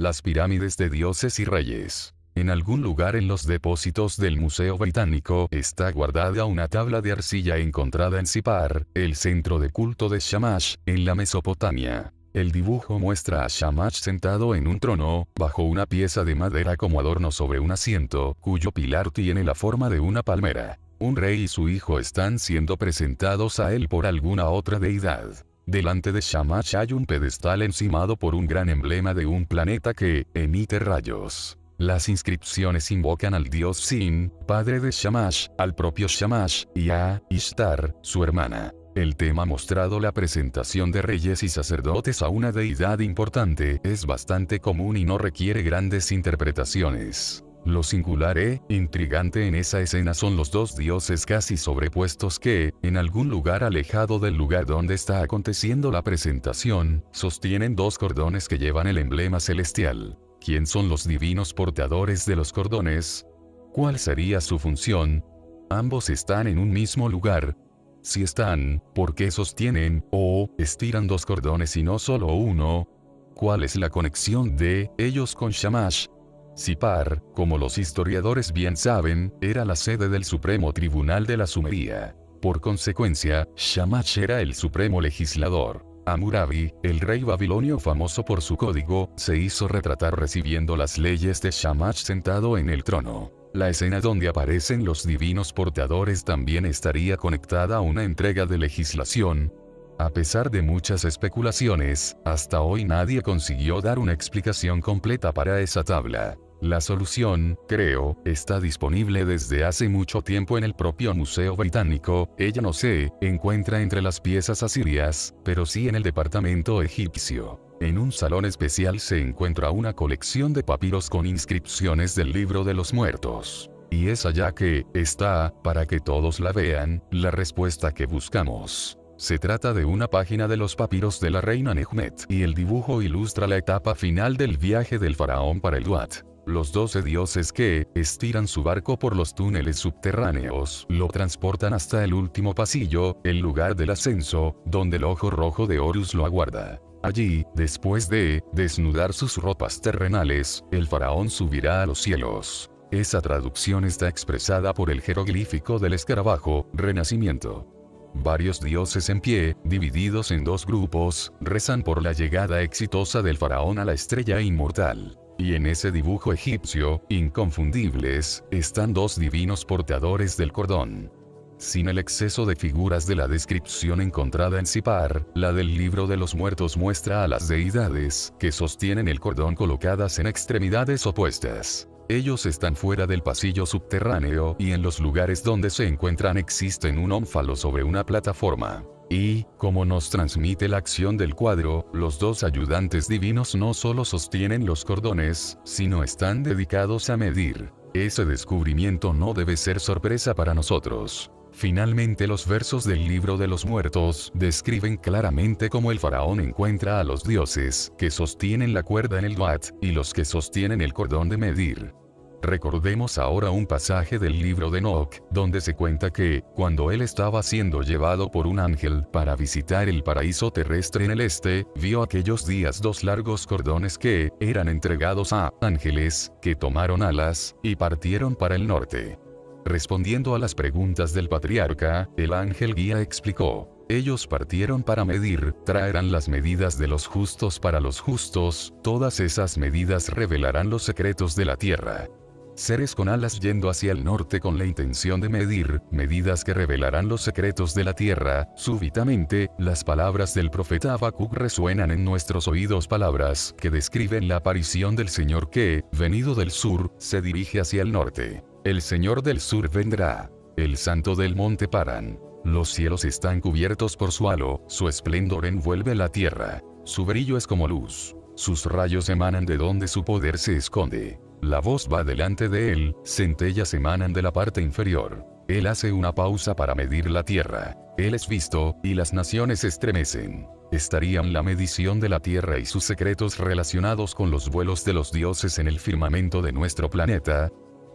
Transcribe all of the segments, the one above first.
Las pirámides de dioses y reyes. En algún lugar en los depósitos del Museo Británico está guardada una tabla de arcilla encontrada en Sippar, el centro de culto de Shamash, en la Mesopotamia. El dibujo muestra a Shamash sentado en un trono, bajo una pieza de madera como adorno sobre un asiento, cuyo pilar tiene la forma de una palmera. Un rey y su hijo están siendo presentados a él por alguna otra deidad. Delante de Shamash hay un pedestal encimado por un gran emblema de un planeta que emite rayos. Las inscripciones invocan al dios Sin, padre de Shamash, al propio Shamash, y a Ishtar, su hermana. El tema mostrado, la presentación de reyes y sacerdotes a una deidad importante, es bastante común y no requiere grandes interpretaciones. Lo singular e intrigante en esa escena son los dos dioses casi sobrepuestos que, en algún lugar alejado del lugar donde está aconteciendo la presentación, sostienen dos cordones que llevan el emblema celestial. ¿Quién son los divinos portadores de los cordones? ¿Cuál sería su función? ¿Ambos están en un mismo lugar? Si están, ¿por qué sostienen o estiran dos cordones y no solo uno? ¿Cuál es la conexión de ellos con Shamash? Sippar, como los historiadores bien saben, era la sede del Supremo Tribunal de la Sumeria. Por consecuencia, Shamash era el supremo legislador. Hammurabi, el rey babilonio famoso por su código, se hizo retratar recibiendo las leyes de Shamash sentado en el trono. La escena donde aparecen los divinos portadores también estaría conectada a una entrega de legislación. A pesar de muchas especulaciones, hasta hoy nadie consiguió dar una explicación completa para esa tabla. La solución, creo, está disponible desde hace mucho tiempo en el propio Museo Británico. Ella no se encuentra entre las piezas asirias, pero sí en el departamento egipcio. En un salón especial se encuentra una colección de papiros con inscripciones del libro de los muertos. Y es allá que está, para que todos la vean, la respuesta que buscamos. Se trata de una página de los papiros de la reina Nehmet, y el dibujo ilustra la etapa final del viaje del faraón para el Duat. Los 12 dioses que estiran su barco por los túneles subterráneos lo transportan hasta el último pasillo, el lugar del ascenso, donde el ojo rojo de Horus lo aguarda. Allí, después de desnudar sus ropas terrenales, el faraón subirá a los cielos. Esa traducción está expresada por el jeroglífico del escarabajo, renacimiento. Varios dioses en pie, divididos en dos grupos, rezan por la llegada exitosa del faraón a la estrella inmortal. Y en ese dibujo egipcio, inconfundibles, están dos divinos portadores del cordón. Sin el exceso de figuras de la descripción encontrada en Sippar, la del libro de los muertos muestra a las deidades, que sostienen el cordón colocadas en extremidades opuestas. Ellos están fuera del pasillo subterráneo y en los lugares donde se encuentran existen un ónfalo sobre una plataforma. Y, como nos transmite la acción del cuadro, los dos ayudantes divinos no solo sostienen los cordones, sino están dedicados a medir. Ese descubrimiento no debe ser sorpresa para nosotros. Finalmente, los versos del libro de los muertos describen claramente cómo el faraón encuentra a los dioses que sostienen la cuerda en el Duat, y los que sostienen el cordón de medir. Recordemos ahora un pasaje del libro de Enoc, donde se cuenta que, cuando él estaba siendo llevado por un ángel para visitar el paraíso terrestre en el este, vio aquellos días dos largos cordones que eran entregados a ángeles, que tomaron alas, y partieron para el norte. Respondiendo a las preguntas del patriarca, el ángel guía explicó: ellos partieron para medir, traerán las medidas de los justos para los justos, todas esas medidas revelarán los secretos de la tierra. Seres con alas yendo hacia el norte con la intención de medir, medidas que revelarán los secretos de la tierra. Súbitamente, las palabras del profeta Habacuc resuenan en nuestros oídos, palabras que describen la aparición del Señor que, venido del sur, se dirige hacia el norte. El Señor del sur vendrá. El santo del monte Paran. Los cielos están cubiertos por su halo, su esplendor envuelve la tierra. Su brillo es como luz. Sus rayos emanan de donde su poder se esconde. La voz va delante de él, centellas emanan de la parte inferior. Él hace una pausa para medir la tierra. Él es visto, y las naciones estremecen. ¿Estarían la medición de la tierra y sus secretos relacionados con los vuelos de los dioses en el firmamento de nuestro planeta?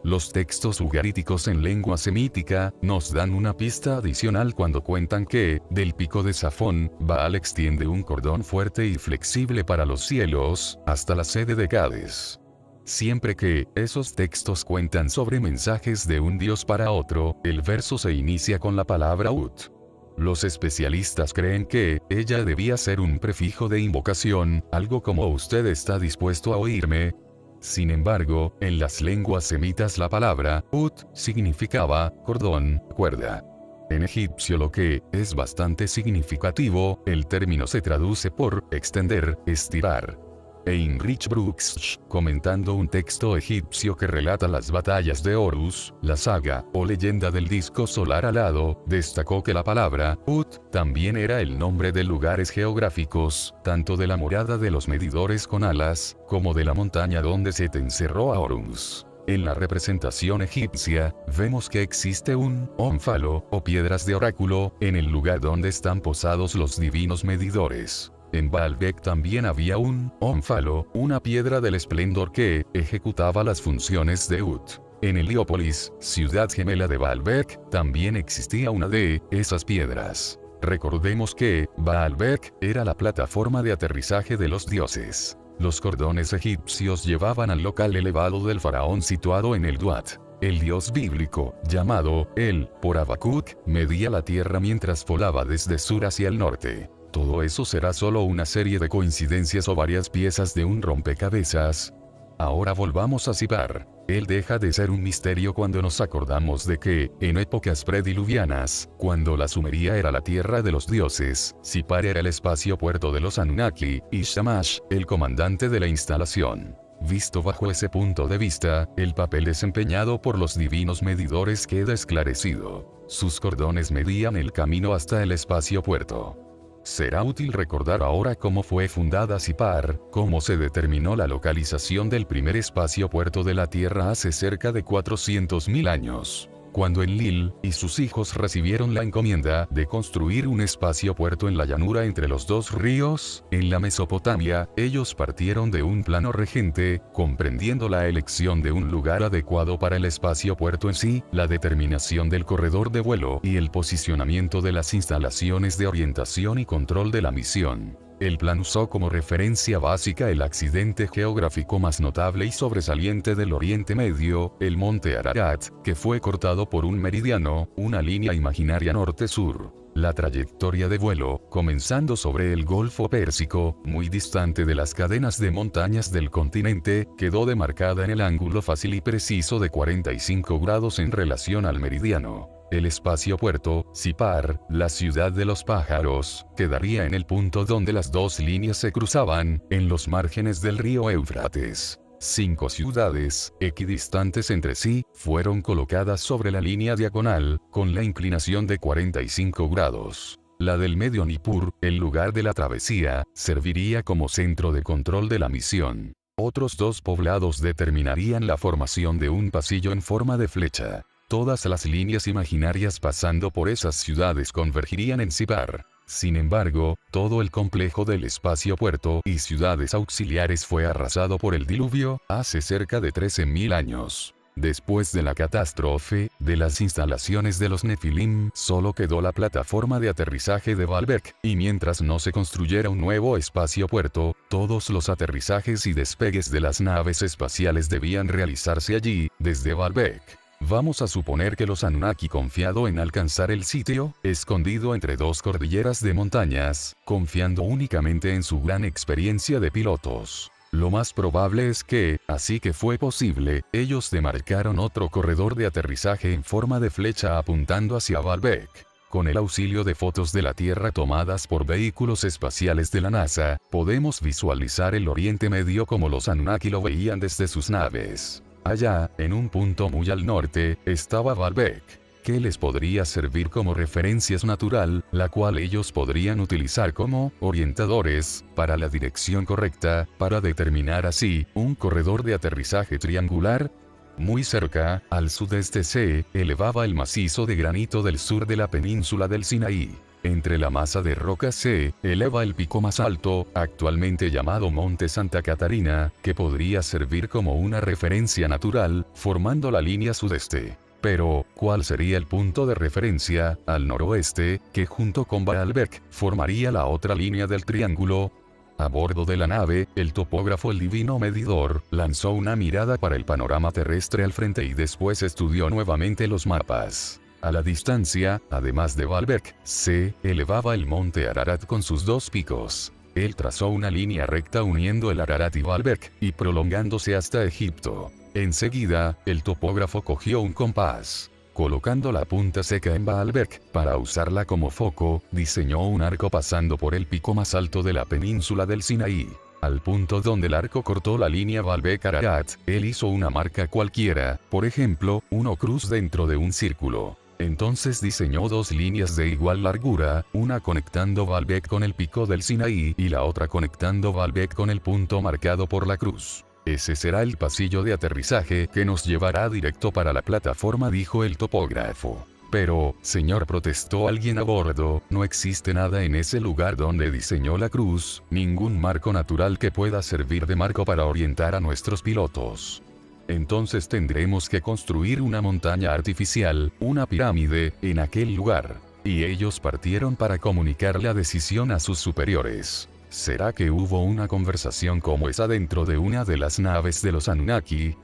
Los textos ugaríticos en lengua semítica nos dan una pista adicional cuando cuentan que, del pico de Safón, Baal extiende un cordón fuerte y flexible para los cielos, hasta la sede de Cades. Siempre que esos textos cuentan sobre mensajes de un dios para otro, el verso se inicia con la palabra Ut. Los especialistas creen que ella debía ser un prefijo de invocación, algo como "usted está dispuesto a oírme". Sin embargo, en las lenguas semitas la palabra Ut significaba cordón, cuerda. En egipcio, lo que es bastante significativo, el término se traduce por extender, estirar. Heinrich Brooks, comentando un texto egipcio que relata las batallas de Horus, la saga o leyenda del disco solar alado, destacó que la palabra Ut también era el nombre de lugares geográficos, tanto de la morada de los medidores con alas, como de la montaña donde se encerró a Horus. En la representación egipcia, vemos que existe un ónfalo, o piedras de oráculo, en el lugar donde están posados los divinos medidores. En Baalbek también había un ónfalo, una piedra del esplendor que ejecutaba las funciones de Ut. En Heliópolis, ciudad gemela de Baalbek, también existía una de esas piedras. Recordemos que Baalbek era la plataforma de aterrizaje de los dioses. Los cordones egipcios llevaban al local elevado del faraón situado en el Duat. El dios bíblico, llamado El, por Habacuc, medía la tierra mientras volaba desde sur hacia el norte. ¿Todo eso será solo una serie de coincidencias o varias piezas de un rompecabezas? Ahora volvamos a Sipar. Él deja de ser un misterio cuando nos acordamos de que, en épocas prediluvianas, cuando la Sumeria era la tierra de los dioses, Sipar era el espacio puerto de los Anunnaki, y Shamash, el comandante de la instalación. Visto bajo ese punto de vista, el papel desempeñado por los divinos medidores queda esclarecido. Sus cordones medían el camino hasta el espacio puerto. Será útil recordar ahora cómo fue fundada Sipar, cómo se determinó la localización del primer espacio puerto de la Tierra hace cerca de 400.000 años. Cuando Enlil y sus hijos recibieron la encomienda de construir un espacio puerto en la llanura entre los dos ríos, en la Mesopotamia, ellos partieron de un plano regente, comprendiendo la elección de un lugar adecuado para el espacio puerto en sí, la determinación del corredor de vuelo y el posicionamiento de las instalaciones de orientación y control de la misión. El plan usó como referencia básica el accidente geográfico más notable y sobresaliente del Oriente Medio, el monte Ararat, que fue cortado por un meridiano, una línea imaginaria norte-sur. La trayectoria de vuelo, comenzando sobre el Golfo Pérsico, muy distante de las cadenas de montañas del continente, quedó demarcada en el ángulo fácil y preciso de 45 grados en relación al meridiano. El espacio puerto, Sipar, la ciudad de los pájaros, quedaría en el punto donde las dos líneas se cruzaban, en los márgenes del río Éufrates. 5 ciudades, equidistantes entre sí, fueron colocadas sobre la línea diagonal, con la inclinación de 45 grados. La del medio Nippur, el lugar de la travesía, serviría como centro de control de la misión. Otros 2 poblados determinarían la formación de un pasillo en forma de flecha. Todas las líneas imaginarias pasando por esas ciudades convergirían en Sipar. Sin embargo, todo el complejo del espacio puerto y ciudades auxiliares fue arrasado por el diluvio, hace cerca de 13.000 años. Después de la catástrofe, de las instalaciones de los Nefilim, solo quedó la plataforma de aterrizaje de Baalbek, y mientras no se construyera un nuevo espacio puerto, todos los aterrizajes y despegues de las naves espaciales debían realizarse allí, desde Baalbek. Vamos a suponer que los Anunnaki, confiado en alcanzar el sitio, escondido entre 2 cordilleras de montañas, confiando únicamente en su gran experiencia de pilotos. Lo más probable es que, así que fue posible, ellos demarcaron otro corredor de aterrizaje en forma de flecha apuntando hacia Baalbek. Con el auxilio de fotos de la Tierra tomadas por vehículos espaciales de la NASA, podemos visualizar el Oriente Medio como los Anunnaki lo veían desde sus naves. Allá, en un punto muy al norte, estaba Baalbek, que les podría servir como referencia natural, la cual ellos podrían utilizar como orientadores para la dirección correcta, para determinar así un corredor de aterrizaje triangular. Muy cerca, al sudeste se elevaba el macizo de granito del sur de la península del Sinaí. Entre la masa de roca se eleva el pico más alto, actualmente llamado Monte Santa Catarina, que podría servir como una referencia natural, formando la línea sudeste. Pero, ¿cuál sería el punto de referencia, al noroeste, que junto con Baalbek, formaría la otra línea del triángulo? A bordo de la nave, el topógrafo El Divino Medidor, lanzó una mirada para el panorama terrestre al frente y después estudió nuevamente los mapas. A la distancia, además de Baalbek, se elevaba el monte Ararat con sus dos picos. Él trazó una línea recta uniendo el Ararat y Baalbek, y prolongándose hasta Egipto. Enseguida, el topógrafo cogió un compás. Colocando la punta seca en Baalbek, para usarla como foco, diseñó un arco pasando por el pico más alto de la península del Sinaí. Al punto donde el arco cortó la línea Baalbek-Ararat, él hizo una marca cualquiera, por ejemplo, una cruz dentro de un círculo. Entonces diseñó dos líneas de igual largura, una conectando Baalbek con el pico del Sinaí y la otra conectando Baalbek con el punto marcado por la cruz. Ese será el pasillo de aterrizaje que nos llevará directo para la plataforma, dijo el topógrafo. Pero, señor, protestó alguien a bordo, no existe nada en ese lugar donde diseñó la cruz, ningún marco natural que pueda servir de marco para orientar a nuestros pilotos. Entonces tendremos que construir una montaña artificial, una pirámide, en aquel lugar. Y ellos partieron para comunicar la decisión a sus superiores. ¿Será que hubo una conversación como esa dentro de una de las naves de los Anunnaki?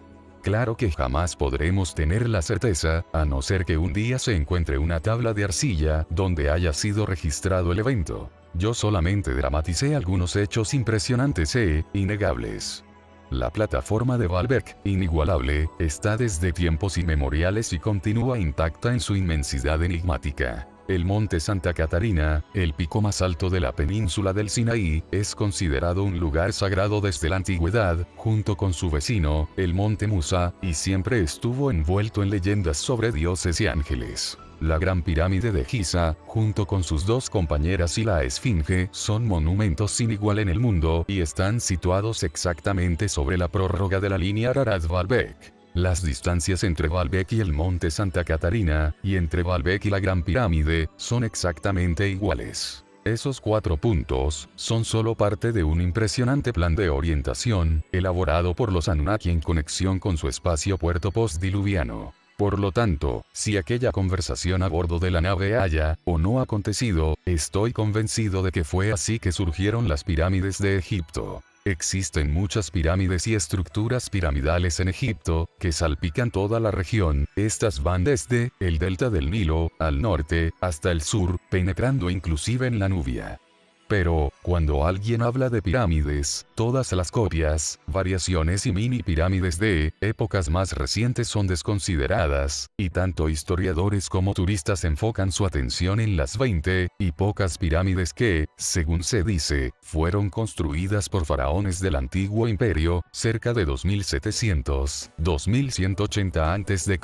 Claro que jamás podremos tener la certeza, a no ser que un día se encuentre una tabla de arcilla donde haya sido registrado el evento. Yo solamente dramaticé algunos hechos impresionantes e innegables. La plataforma de Baalbek, inigualable, está desde tiempos inmemoriales y continúa intacta en su inmensidad enigmática. El monte Santa Catarina, el pico más alto de la península del Sinaí, es considerado un lugar sagrado desde la antigüedad, junto con su vecino, el monte Musa, y siempre estuvo envuelto en leyendas sobre dioses y ángeles. La Gran Pirámide de Giza, junto con sus dos compañeras y la Esfinge, son monumentos sin igual en el mundo y están situados exactamente sobre la prórroga de la línea Ararat-Baalbek. Las distancias entre Baalbek y el monte Santa Catarina, y entre Baalbek y la Gran Pirámide, son exactamente iguales. Esos 4 puntos son solo parte de un impresionante plan de orientación, elaborado por los Anunnaki en conexión con su espacio puerto postdiluviano. Por lo tanto, si aquella conversación a bordo de la nave haya o no acontecido, estoy convencido de que fue así que surgieron las pirámides de Egipto. Existen muchas pirámides y estructuras piramidales en Egipto, que salpican toda la región. Estas van desde el delta del Nilo, al norte, hasta el sur, penetrando inclusive en la Nubia. Pero, cuando alguien habla de pirámides, todas las copias, variaciones y mini pirámides de épocas más recientes son desconsideradas, y tanto historiadores como turistas enfocan su atención en las 20 y pocas pirámides que, según se dice, fueron construidas por faraones del antiguo imperio, cerca de 2700-2180 a.C.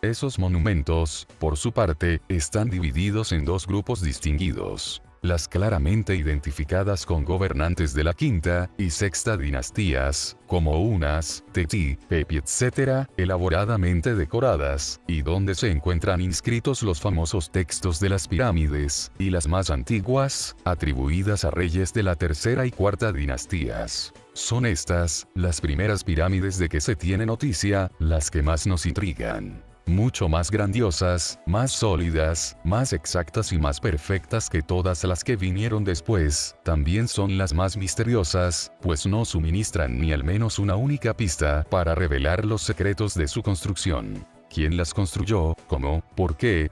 Esos monumentos, por su parte, están divididos en dos grupos distinguidos. Las claramente identificadas con gobernantes de la quinta y sexta dinastías, como unas, Teti, Pepi etc., elaboradamente decoradas, y donde se encuentran inscritos los famosos textos de las pirámides, y las más antiguas, atribuidas a reyes de la tercera y cuarta dinastías. Son estas, las primeras pirámides de que se tiene noticia, las que más nos intrigan. Mucho más grandiosas, más sólidas, más exactas y más perfectas que todas las que vinieron después, también son las más misteriosas, pues no suministran ni al menos una única pista para revelar los secretos de su construcción. ¿Quién las construyó? ¿Cómo? ¿Por qué?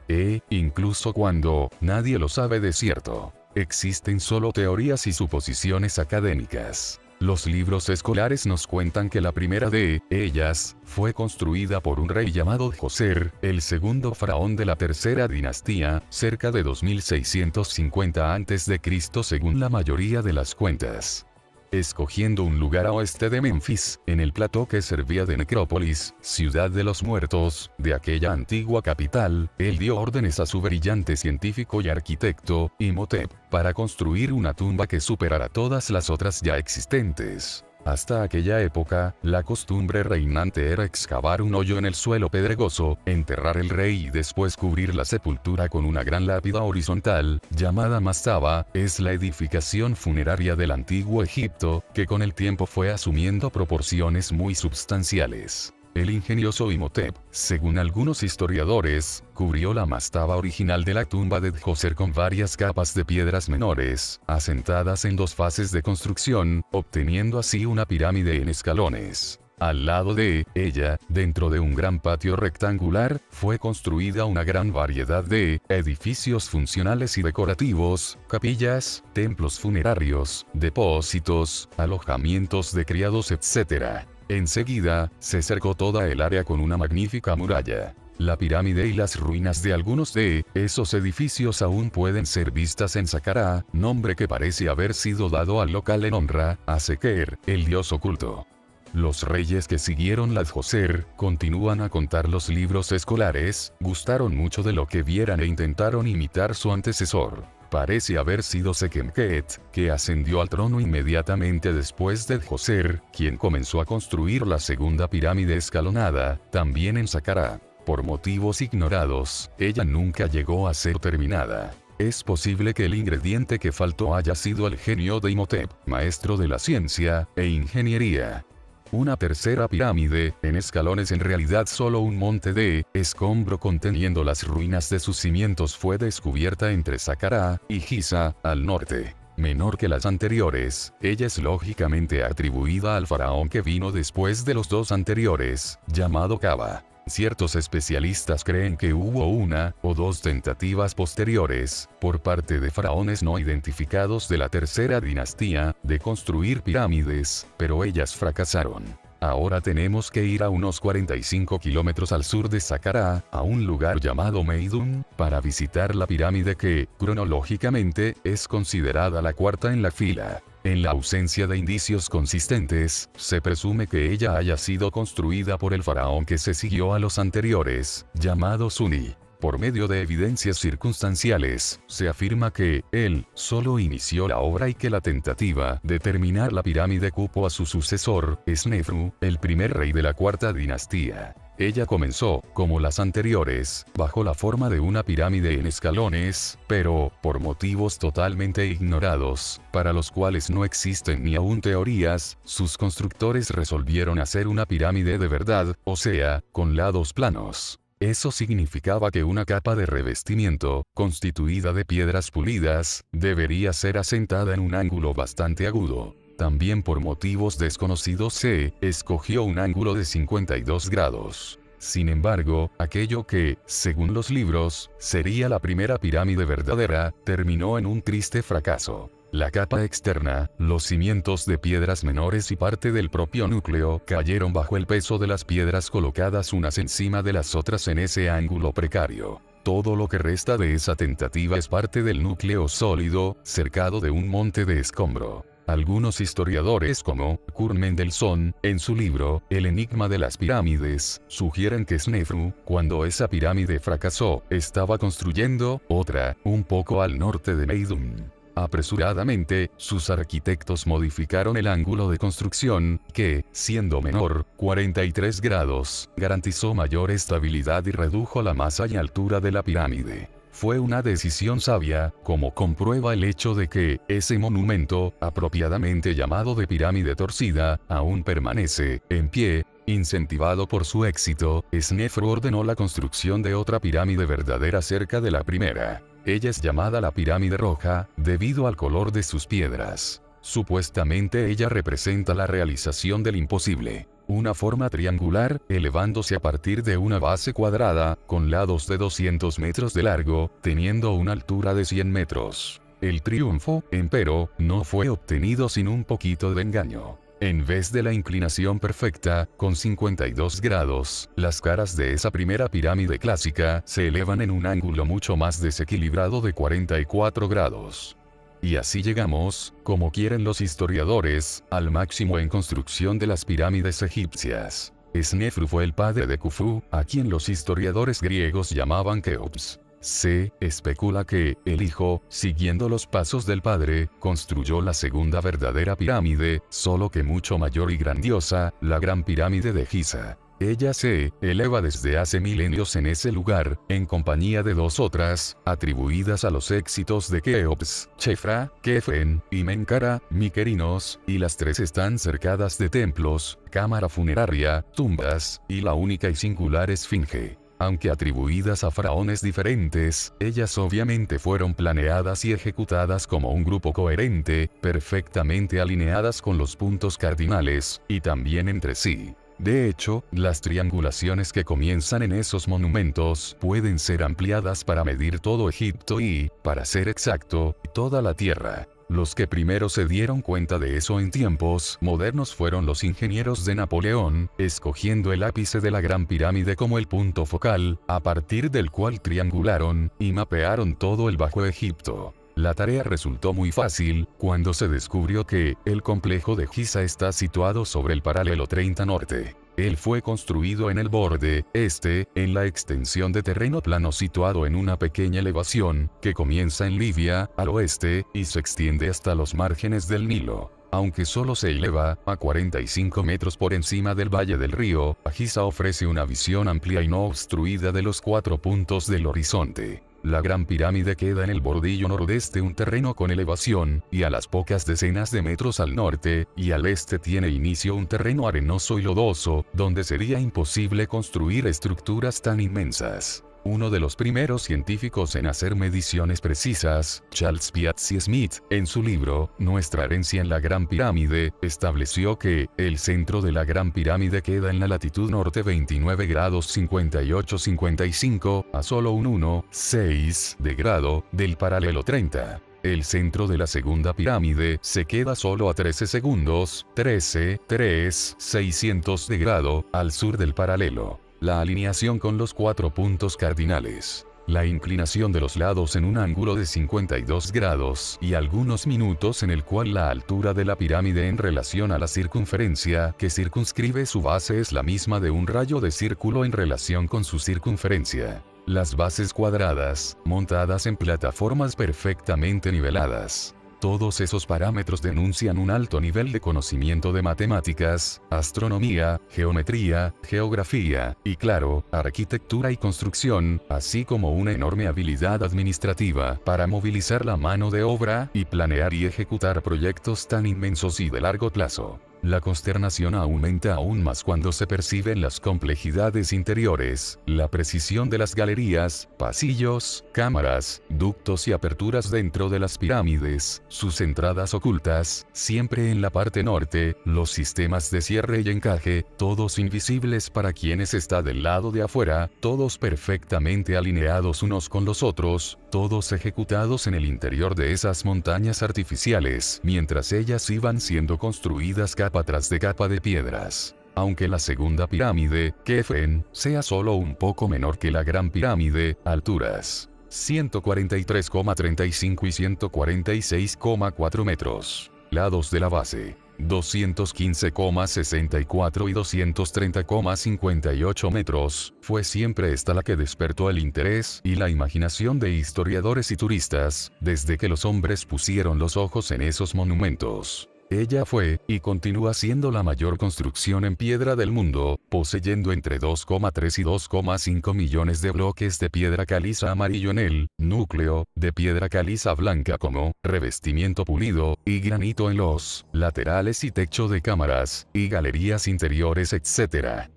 Incluso cuando nadie lo sabe de cierto. Existen solo teorías y suposiciones académicas. Los libros escolares nos cuentan que la primera de ellas fue construida por un rey llamado Djoser, el segundo faraón de la tercera dinastía, cerca de 2650 a.C. según la mayoría de las cuentas. Escogiendo un lugar a oeste de Menfis, en el plató que servía de necrópolis, ciudad de los muertos, de aquella antigua capital, él dio órdenes a su brillante científico y arquitecto, Imhotep, para construir una tumba que superara todas las otras ya existentes. Hasta aquella época, la costumbre reinante era excavar un hoyo en el suelo pedregoso, enterrar el rey y después cubrir la sepultura con una gran lápida horizontal, llamada mastaba. Es la edificación funeraria del antiguo Egipto, que con el tiempo fue asumiendo proporciones muy substanciales. El ingenioso Imhotep, según algunos historiadores, cubrió la mastaba original de la tumba de Djoser con varias capas de piedras menores, asentadas en 2 fases de construcción, obteniendo así una pirámide en escalones. Al lado de ella, dentro de un gran patio rectangular, fue construida una gran variedad de edificios funcionales y decorativos, capillas, templos funerarios, depósitos, alojamientos de criados, etc. Enseguida, se cercó toda el área con una magnífica muralla. La pirámide y las ruinas de algunos de esos edificios aún pueden ser vistas en Saqqara, nombre que parece haber sido dado al local en honra a Seker, el dios oculto. Los reyes que siguieron la Djoser, continúan a contar los libros escolares, gustaron mucho de lo que vieran e intentaron imitar su antecesor. Parece haber sido Sekhemkhet, que ascendió al trono inmediatamente después de Djoser, quien comenzó a construir la segunda pirámide escalonada, también en Saqqara. Por motivos ignorados, ella nunca llegó a ser terminada. Es posible que el ingrediente que faltó haya sido el genio de Imhotep, maestro de la ciencia e ingeniería. Una tercera pirámide, en escalones, en realidad solo un monte de escombro conteniendo las ruinas de sus cimientos, fue descubierta entre Saqqara y Giza, al norte. Menor que las anteriores, ella es lógicamente atribuida al faraón que vino después de los 2 anteriores, llamado Khaba. Ciertos especialistas creen que hubo 1 o 2 tentativas posteriores, por parte de faraones no identificados de la tercera dinastía, de construir pirámides, pero ellas fracasaron. Ahora tenemos que ir a unos 45 kilómetros al sur de Saqqara, a un lugar llamado Meidum, para visitar la pirámide que, cronológicamente, es considerada la 4ª en la fila. En la ausencia de indicios consistentes, se presume que ella haya sido construida por el faraón que se siguió a los anteriores, llamado Suni. Por medio de evidencias circunstanciales, se afirma que él solo inició la obra y que la tentativa de terminar la pirámide cupo a su sucesor, Snefru, el primer rey de la 4ª dinastía. Ella comenzó, como las anteriores, bajo la forma de una pirámide en escalones, pero, por motivos totalmente ignorados, para los cuales no existen ni aún teorías, sus constructores resolvieron hacer una pirámide de verdad, o sea, con lados planos. Eso significaba que una capa de revestimiento, constituida de piedras pulidas, debería ser asentada en un ángulo bastante agudo. También por motivos desconocidos se escogió un ángulo de 52 grados. Sin embargo, aquello que, según los libros, sería la primera pirámide verdadera, terminó en un triste fracaso. La capa externa, los cimientos de piedras menores y parte del propio núcleo cayeron bajo el peso de las piedras colocadas unas encima de las otras en ese ángulo precario. Todo lo que resta de esa tentativa es parte del núcleo sólido, cercado de un monte de escombro. Algunos historiadores como Kurt Mendelssohn, en su libro El enigma de las pirámides, sugieren que Snefru, cuando esa pirámide fracasó, estaba construyendo otra, un poco al norte de Meidum. Apresuradamente, sus arquitectos modificaron el ángulo de construcción, que, siendo menor, 43 grados, garantizó mayor estabilidad y redujo la masa y altura de la pirámide. Fue una decisión sabia, como comprueba el hecho de que ese monumento, apropiadamente llamado de pirámide torcida, aún permanece en pie. Incentivado por su éxito, Snefru ordenó la construcción de otra pirámide verdadera cerca de la primera. Ella es llamada la pirámide roja, debido al color de sus piedras. Supuestamente ella representa la realización del imposible. Una forma triangular, elevándose a partir de una base cuadrada, con lados de 200 metros de largo, teniendo una altura de 100 metros. El triunfo, empero, no fue obtenido sin un poquito de engaño. En vez de la inclinación perfecta, con 52 grados, las caras de esa primera pirámide clásica se elevan en un ángulo mucho más desequilibrado de 44 grados. Y así llegamos, como quieren los historiadores, al máximo en construcción de las pirámides egipcias. Snefru fue el padre de Khufu, a quien los historiadores griegos llamaban Keops. Se especula que el hijo, siguiendo los pasos del padre, construyó la segunda verdadera pirámide, solo que mucho mayor y grandiosa, la Gran Pirámide de Giza. Ella se eleva desde hace milenios en ese lugar, en compañía de dos otras, atribuidas a los éxitos de Keops, Chefra, Kefen, y Menkara, Miquerinos, y las tres están cercadas de templos, cámara funeraria, tumbas, y la única y singular esfinge. Aunque atribuidas a faraones diferentes, ellas obviamente fueron planeadas y ejecutadas como un grupo coherente, perfectamente alineadas con los puntos cardinales, y también entre sí. De hecho, las triangulaciones que comienzan en esos monumentos pueden ser ampliadas para medir todo Egipto y, para ser exacto, toda la tierra. Los que primero se dieron cuenta de eso en tiempos modernos fueron los ingenieros de Napoleón, escogiendo el ápice de la Gran Pirámide como el punto focal, a partir del cual triangularon y mapearon todo el Bajo Egipto. La tarea resultó muy fácil, cuando se descubrió que el complejo de Giza está situado sobre el paralelo 30 norte. Él fue construido en el borde este, en la extensión de terreno plano situado en una pequeña elevación, que comienza en Libia, al oeste, y se extiende hasta los márgenes del Nilo. Aunque solo se eleva a 45 metros por encima del valle del río, Giza ofrece una visión amplia y no obstruida de los 4 puntos del horizonte. La Gran Pirámide queda en el bordillo nordeste, un terreno con elevación, y a las pocas decenas de metros al norte y al este tiene inicio un terreno arenoso y lodoso, donde sería imposible construir estructuras tan inmensas. Uno de los primeros científicos en hacer mediciones precisas, Charles Piazzi Smith, en su libro, Nuestra herencia en la Gran Pirámide, estableció que el centro de la Gran Pirámide queda en la latitud norte 29 grados 58-55, a solo un 1,6 de grado, del paralelo 30. El centro de la segunda pirámide se queda solo a 13 segundos, 13,3 de grado, al sur del paralelo. La alineación con los 4 puntos cardinales. La inclinación de los lados en un ángulo de 52 grados y algunos minutos en el cual la altura de la pirámide en relación a la circunferencia que circunscribe su base es la misma de un rayo de círculo en relación con su circunferencia. Las bases cuadradas, montadas en plataformas perfectamente niveladas. Todos esos parámetros denuncian un alto nivel de conocimiento de matemáticas, astronomía, geometría, geografía, y claro, arquitectura y construcción, así como una enorme habilidad administrativa para movilizar la mano de obra y planear y ejecutar proyectos tan inmensos y de largo plazo. La consternación aumenta aún más cuando se perciben las complejidades interiores, la precisión de las galerías, pasillos, cámaras, ductos y aperturas dentro de las pirámides, sus entradas ocultas, siempre en la parte norte, los sistemas de cierre y encaje, todos invisibles para quienes están del lado de afuera, todos perfectamente alineados unos con los otros, todos ejecutados en el interior de esas montañas artificiales, mientras ellas iban siendo construidas capa tras de capa de piedras. Aunque la segunda pirámide, Kefen, sea solo un poco menor que la Gran Pirámide, alturas 143,35 y 146,4 metros. Lados de la base 215,64 y 230,58 metros, fue siempre esta la que despertó el interés y la imaginación de historiadores y turistas, desde que los hombres pusieron los ojos en esos monumentos. Ella fue, y continúa siendo la mayor construcción en piedra del mundo, poseyendo entre 2,3 y 2,5 millones de bloques de piedra caliza amarillo en el núcleo, de piedra caliza blanca como revestimiento pulido, y granito en los laterales y techo de cámaras, y galerías interiores, etc.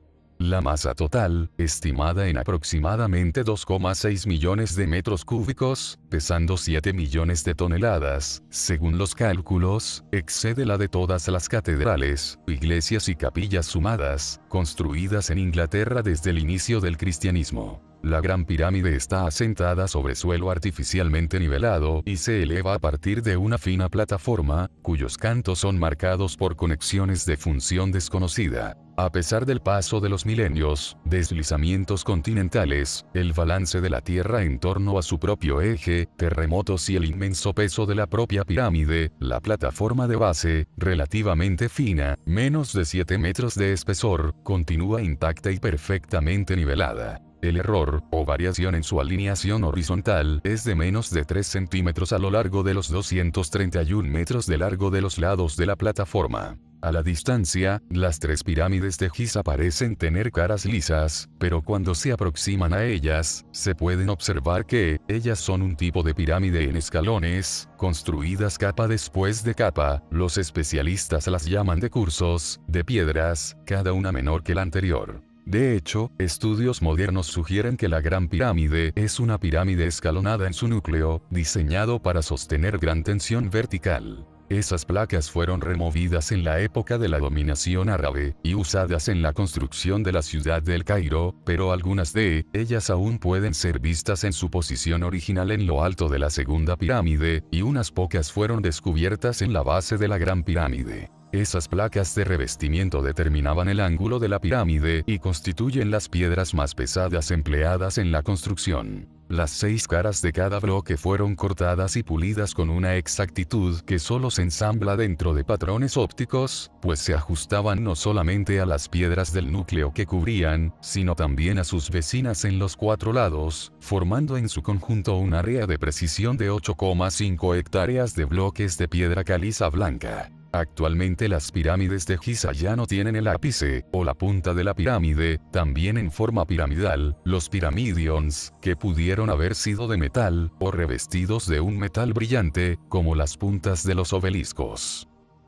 La masa total, estimada en aproximadamente 2,6 millones de metros cúbicos, pesando 7 millones de toneladas, según los cálculos, excede la de todas las catedrales, iglesias y capillas sumadas, construidas en Inglaterra desde el inicio del cristianismo. La Gran Pirámide está asentada sobre suelo artificialmente nivelado y se eleva a partir de una fina plataforma, cuyos cantos son marcados por conexiones de función desconocida. A pesar del paso de los milenios, deslizamientos continentales, el balance de la Tierra en torno a su propio eje, terremotos y el inmenso peso de la propia pirámide, la plataforma de base, relativamente fina, menos de 7 metros de espesor, continúa intacta y perfectamente nivelada. El error, o variación en su alineación horizontal, es de menos de 3 centímetros a lo largo de los 231 metros de largo de los lados de la plataforma. A la distancia, las tres pirámides de Giza parecen tener caras lisas, pero cuando se aproximan a ellas, se pueden observar que, ellas son un tipo de pirámide en escalones, construidas capa después de capa. Los especialistas las llaman de cursos, de piedras, cada una menor que la anterior. De hecho, estudios modernos sugieren que la Gran Pirámide es una pirámide escalonada en su núcleo, diseñado para sostener gran tensión vertical. Esas placas fueron removidas en la época de la dominación árabe, y usadas en la construcción de la ciudad del Cairo, pero algunas de ellas aún pueden ser vistas en su posición original en lo alto de la segunda pirámide, y unas pocas fueron descubiertas en la base de la Gran Pirámide. Esas placas de revestimiento determinaban el ángulo de la pirámide y constituyen las piedras más pesadas empleadas en la construcción. Las 6 caras de cada bloque fueron cortadas y pulidas con una exactitud que solo se ensambla dentro de patrones ópticos, pues se ajustaban no solamente a las piedras del núcleo que cubrían, sino también a sus vecinas en los 4 lados, formando en su conjunto un área de precisión de 8,5 hectáreas de bloques de piedra caliza blanca. Actualmente las pirámides de Giza ya no tienen el ápice, o la punta de la pirámide, también en forma piramidal, los piramidions, que pudieron haber sido de metal, o revestidos de un metal brillante, como las puntas de los obeliscos.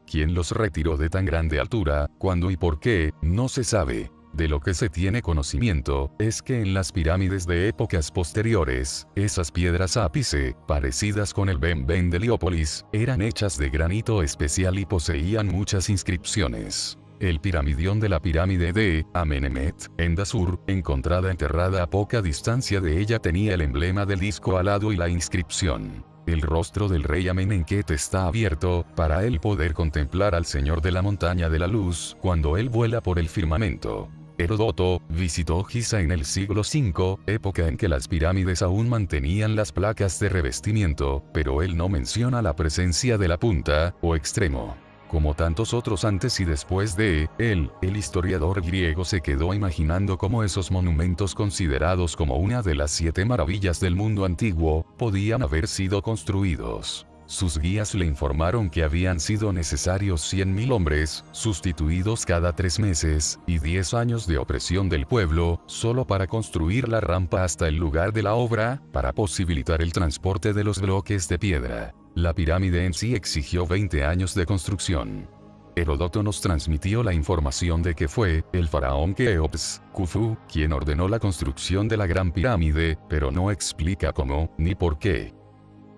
¿Quién los retiró de tan grande altura, cuándo y por qué? No se sabe. De lo que se tiene conocimiento, es que en las pirámides de épocas posteriores, esas piedras ápice, parecidas con el Ben de Heliópolis, eran hechas de granito especial y poseían muchas inscripciones. El piramidión de la pirámide de Amenemhet, en Dashur, encontrada enterrada a poca distancia de ella, tenía el emblema del disco alado y la inscripción: el rostro del rey Amenenquet está abierto, para él poder contemplar al Señor de la montaña de la luz, cuando él vuela por el firmamento. Heródoto visitó Giza en el siglo V, época en que las pirámides aún mantenían las placas de revestimiento, pero él no menciona la presencia de la punta, o extremo. Como tantos otros antes y después de él, el historiador griego se quedó imaginando cómo esos monumentos, considerados como una de las 7 maravillas del mundo antiguo, podían haber sido construidos. Sus guías le informaron que habían sido necesarios 100.000 hombres, sustituidos cada 3 meses, y 10 años de opresión del pueblo, solo para construir la rampa hasta el lugar de la obra, para posibilitar el transporte de los bloques de piedra. La pirámide en sí exigió 20 años de construcción. Heródoto nos transmitió la información de que fue el faraón Keops, Khufu, quien ordenó la construcción de la Gran Pirámide, pero no explica cómo, ni por qué.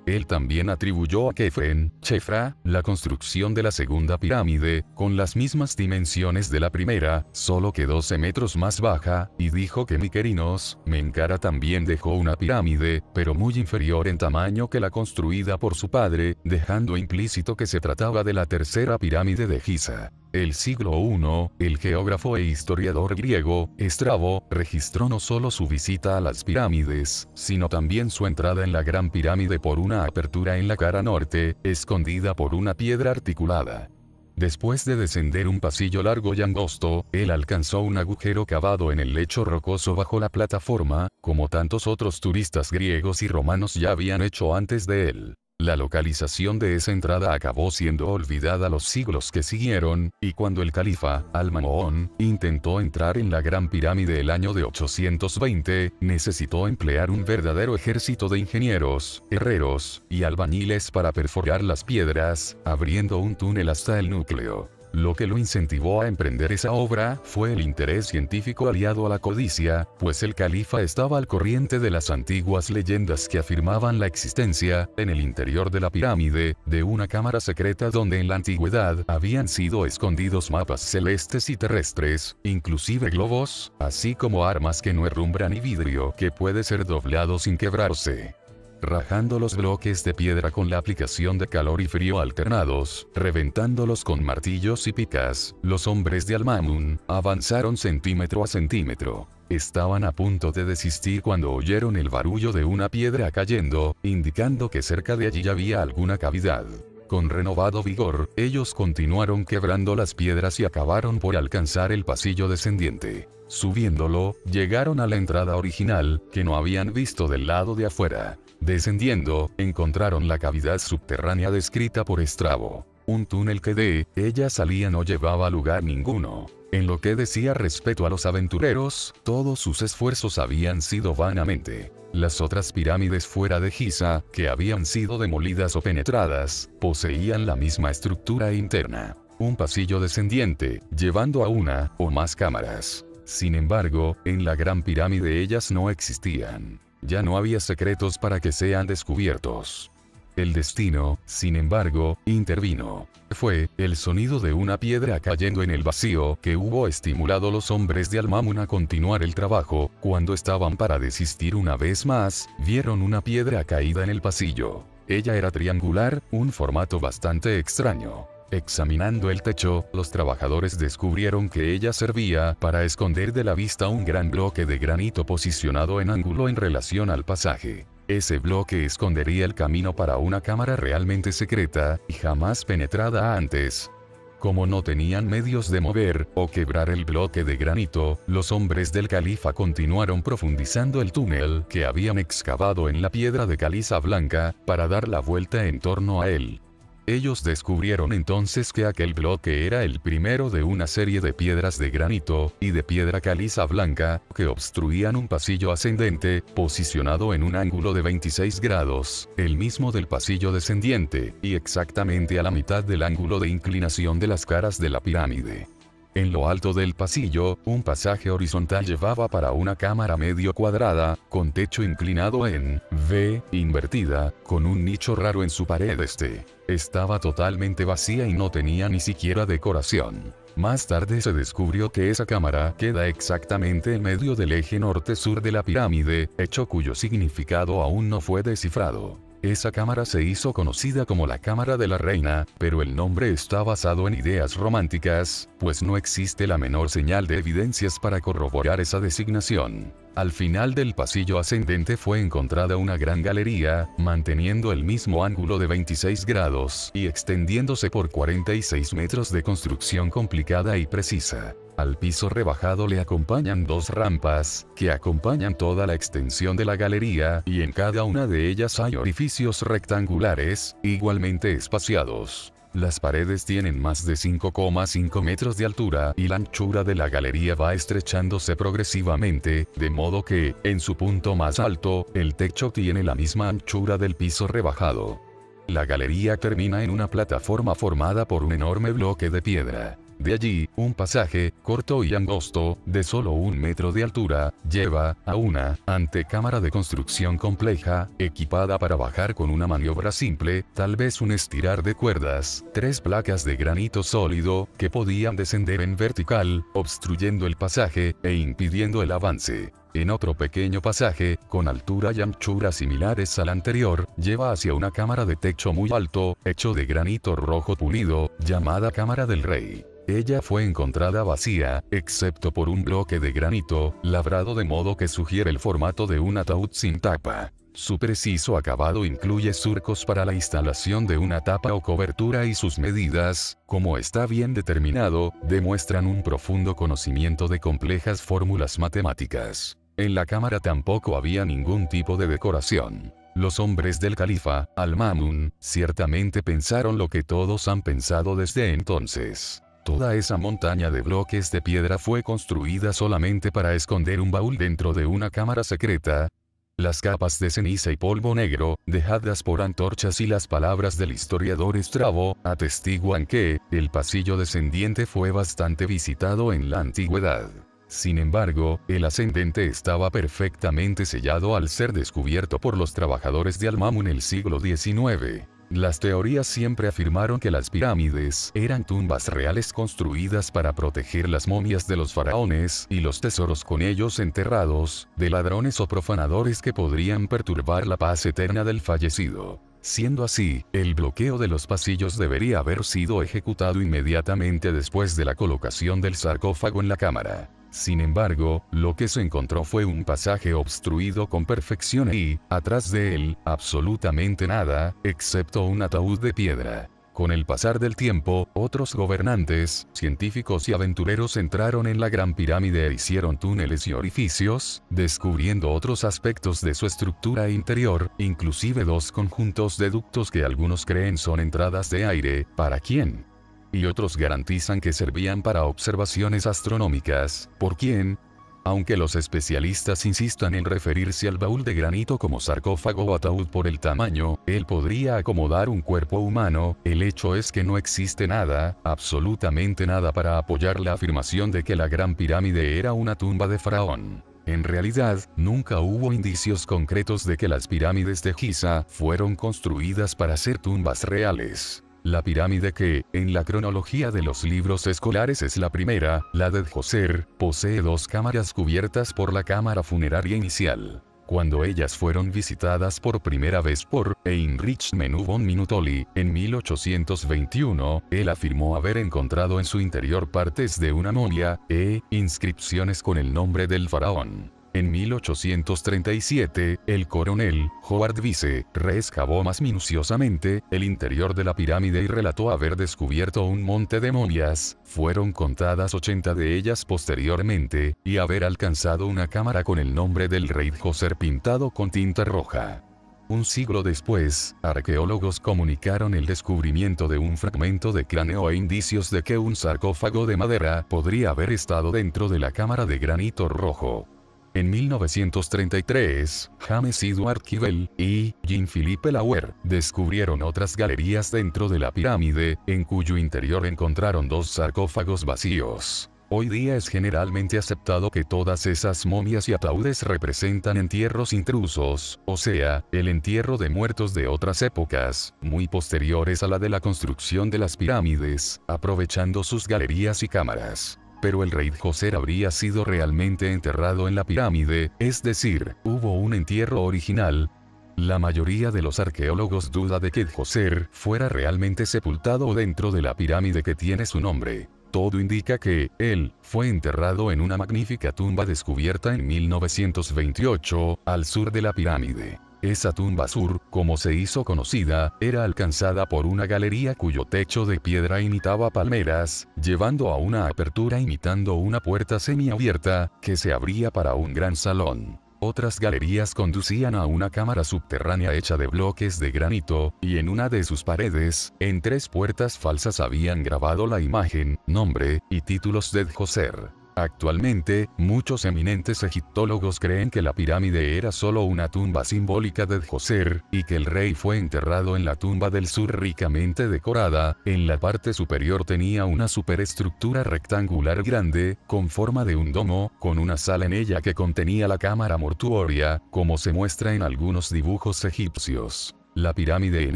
Él también atribuyó a Chefra, la construcción de la segunda pirámide, con las mismas dimensiones de la primera, solo que 12 metros más baja, y dijo que Mykerinos, Mencara también dejó una pirámide, pero muy inferior en tamaño que la construida por su padre, dejando implícito que se trataba de la tercera pirámide de Giza. El siglo I, el geógrafo e historiador griego, Estrabo, registró no solo su visita a las pirámides, sino también su entrada en la Gran Pirámide por una apertura en la cara norte, escondida por una piedra articulada. Después de descender un pasillo largo y angosto, él alcanzó un agujero cavado en el lecho rocoso bajo la plataforma, como tantos otros turistas griegos y romanos ya habían hecho antes de él. La localización de esa entrada acabó siendo olvidada los siglos que siguieron, y cuando el califa, Al-Ma'mún, intentó entrar en la Gran Pirámide el año de 820, necesitó emplear un verdadero ejército de ingenieros, herreros y albañiles para perforar las piedras, abriendo un túnel hasta el núcleo. Lo que lo incentivó a emprender esa obra fue el interés científico aliado a la codicia, pues el califa estaba al corriente de las antiguas leyendas que afirmaban la existencia, en el interior de la pirámide, de una cámara secreta donde en la antigüedad habían sido escondidos mapas celestes y terrestres, inclusive globos, así como armas que no herrumbran y vidrio que puede ser doblado sin quebrarse. Rajando los bloques de piedra con la aplicación de calor y frío alternados, reventándolos con martillos y picas, los hombres de Al-Ma'mún avanzaron centímetro a centímetro. Estaban a punto de desistir cuando oyeron el barullo de una piedra cayendo, indicando que cerca de allí había alguna cavidad. Con renovado vigor, ellos continuaron quebrando las piedras y acabaron por alcanzar el pasillo descendiente. Subiéndolo, llegaron a la entrada original, que no habían visto del lado de afuera. Descendiendo, encontraron la cavidad subterránea descrita por Estrabo. Un túnel que de ella salía no llevaba a lugar ninguno. En lo que decía respecto a los aventureros, todos sus esfuerzos habían sido vanamente. Las otras pirámides fuera de Giza, que habían sido demolidas o penetradas, poseían la misma estructura interna. Un pasillo descendiente, llevando a una o más cámaras. Sin embargo, en la Gran Pirámide ellas no existían. Ya no había secretos para que sean descubiertos. El destino, sin embargo, intervino. Fue el sonido de una piedra cayendo en el vacío que hubo estimulado a los hombres de Al-Mamun a continuar el trabajo. Cuando estaban para desistir una vez más, vieron una piedra caída en el pasillo. Ella era triangular, un formato bastante extraño. Examinando el techo, los trabajadores descubrieron que ella servía para esconder de la vista un gran bloque de granito posicionado en ángulo en relación al pasaje. Ese bloque escondería el camino para una cámara realmente secreta, y jamás penetrada antes. Como no tenían medios de mover o quebrar el bloque de granito, los hombres del califa continuaron profundizando el túnel que habían excavado en la piedra de caliza blanca, para dar la vuelta en torno a él. Ellos descubrieron entonces que aquel bloque era el primero de una serie de piedras de granito y de piedra caliza blanca que obstruían un pasillo ascendente, posicionado en un ángulo de 26 grados, el mismo del pasillo descendiente, y exactamente a la mitad del ángulo de inclinación de las caras de la pirámide. En lo alto del pasillo, un pasaje horizontal llevaba para una cámara medio cuadrada, con techo inclinado en V, invertida, con un nicho raro en su pared este. Estaba totalmente vacía y no tenía ni siquiera decoración. Más tarde se descubrió que esa cámara queda exactamente en medio del eje norte-sur de la pirámide, hecho cuyo significado aún no fue descifrado. Esa cámara se hizo conocida como la Cámara de la Reina, pero el nombre está basado en ideas románticas, pues no existe la menor señal de evidencias para corroborar esa designación. Al final del pasillo ascendente fue encontrada una gran galería, manteniendo el mismo ángulo de 26 grados y extendiéndose por 46 metros de construcción complicada y precisa. Al piso rebajado le acompañan dos rampas, que acompañan toda la extensión de la galería, y en cada una de ellas hay orificios rectangulares, igualmente espaciados. Las paredes tienen más de 5,5 metros de altura y la anchura de la galería va estrechándose progresivamente, de modo que, en su punto más alto, el techo tiene la misma anchura del piso rebajado. La galería termina en una plataforma formada por un enorme bloque de piedra. De allí, un pasaje, corto y angosto, de solo 1 metro de altura, lleva a una antecámara de construcción compleja, equipada para bajar con una maniobra simple, tal vez un estirar de cuerdas, 3 placas de granito sólido, que podían descender en vertical, obstruyendo el pasaje, e impidiendo el avance. En otro pequeño pasaje, con altura y anchura similares al anterior, lleva hacia una cámara de techo muy alto, hecho de granito rojo pulido, llamada Cámara del Rey. Ella fue encontrada vacía, excepto por un bloque de granito, labrado de modo que sugiere el formato de un ataúd sin tapa. Su preciso acabado incluye surcos para la instalación de una tapa o cobertura y sus medidas, como está bien determinado, demuestran un profundo conocimiento de complejas fórmulas matemáticas. En la cámara tampoco había ningún tipo de decoración. Los hombres del califa, Al-Mamun, ciertamente pensaron lo que todos han pensado desde entonces. Toda esa montaña de bloques de piedra fue construida solamente para esconder un baúl dentro de una cámara secreta. Las capas de ceniza y polvo negro, dejadas por antorchas y las palabras del historiador Estrabo, atestiguan que el pasillo descendiente fue bastante visitado en la antigüedad. Sin embargo, el ascendente estaba perfectamente sellado al ser descubierto por los trabajadores de Al-Mamun en el siglo XIX. Las teorías siempre afirmaron que las pirámides eran tumbas reales construidas para proteger las momias de los faraones y los tesoros con ellos enterrados, de ladrones o profanadores que podrían perturbar la paz eterna del fallecido. Siendo así, el bloqueo de los pasillos debería haber sido ejecutado inmediatamente después de la colocación del sarcófago en la cámara. Sin embargo, lo que se encontró fue un pasaje obstruido con perfección y, atrás de él, absolutamente nada, excepto un ataúd de piedra. Con el pasar del tiempo, otros gobernantes, científicos y aventureros entraron en la Gran Pirámide e hicieron túneles y orificios, descubriendo otros aspectos de su estructura interior, inclusive dos conjuntos de ductos que algunos creen son entradas de aire, ¿para quién? Y otros garantizan que servían para observaciones astronómicas, ¿por quién? Aunque los especialistas insistan en referirse al baúl de granito como sarcófago o ataúd por el tamaño, él podría acomodar un cuerpo humano, el hecho es que no existe nada, absolutamente nada para apoyar la afirmación de que la Gran Pirámide era una tumba de faraón. En realidad, nunca hubo indicios concretos de que las pirámides de Giza fueron construidas para ser tumbas reales. La pirámide que, en la cronología de los libros escolares es la primera, la de Djoser, posee dos cámaras cubiertas por la cámara funeraria inicial. Cuando ellas fueron visitadas por primera vez por Heinrich Menno von Minutoli, en 1821, él afirmó haber encontrado en su interior partes de una momia, e inscripciones con el nombre del faraón. En 1837, el coronel Howard Vyse reexcavó más minuciosamente el interior de la pirámide y relató haber descubierto un monte de momias, fueron contadas 80 de ellas posteriormente, y haber alcanzado una cámara con el nombre del rey Djoser pintado con tinta roja. Un siglo después, arqueólogos comunicaron el descubrimiento de un fragmento de cráneo e indicios de que un sarcófago de madera podría haber estado dentro de la cámara de granito rojo. En 1933, James Edward Kibble y Jean-Philippe Lauer descubrieron otras galerías dentro de la pirámide, en cuyo interior encontraron dos sarcófagos vacíos. Hoy día es generalmente aceptado que todas esas momias y ataúdes representan entierros intrusos, o sea, el entierro de muertos de otras épocas, muy posteriores a la de la construcción de las pirámides, aprovechando sus galerías y cámaras. Pero el rey Djoser habría sido realmente enterrado en la pirámide, es decir, hubo un entierro original. La mayoría de los arqueólogos duda de que Djoser fuera realmente sepultado dentro de la pirámide que tiene su nombre. Todo indica que él fue enterrado en una magnífica tumba descubierta en 1928, al sur de la pirámide. Esa tumba sur, como se hizo conocida, era alcanzada por una galería cuyo techo de piedra imitaba palmeras, llevando a una apertura imitando una puerta semiabierta, que se abría para un gran salón. Otras galerías conducían a una cámara subterránea hecha de bloques de granito, y en una de sus paredes, en 3 puertas falsas habían grabado la imagen, nombre, y títulos de Djoser. Actualmente, muchos eminentes egiptólogos creen que la pirámide era solo una tumba simbólica de Djoser, y que el rey fue enterrado en la tumba del sur ricamente decorada. En la parte superior tenía una superestructura rectangular grande, con forma de un domo, con una sala en ella que contenía la cámara mortuoria, como se muestra en algunos dibujos egipcios. La pirámide en